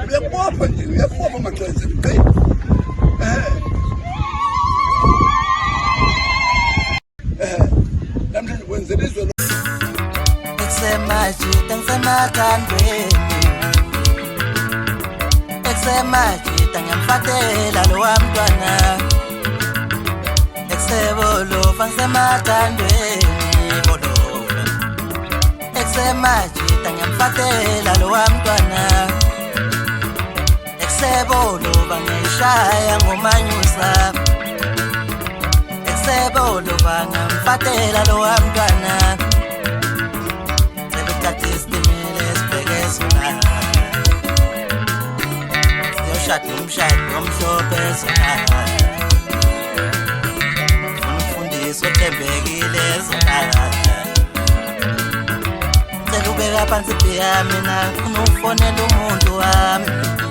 uyabopha nje uyabopha maxenze namhlanje wenzela izwe eksemajita ngisemathandweni eksemajita ngiyamfatela lo wamntwana eksebolova ngisemathandweni bolova eksemajita ngiyamfatela lo wamntwana eksebolova ngiyishaya ngomanyusa eksebolova ngiyamfatela lo wamntwana umshado omhlophe zonala Mfundisi othembekile zonala Ngicela ubeka phansi mina ufuna ufonela umuntu wami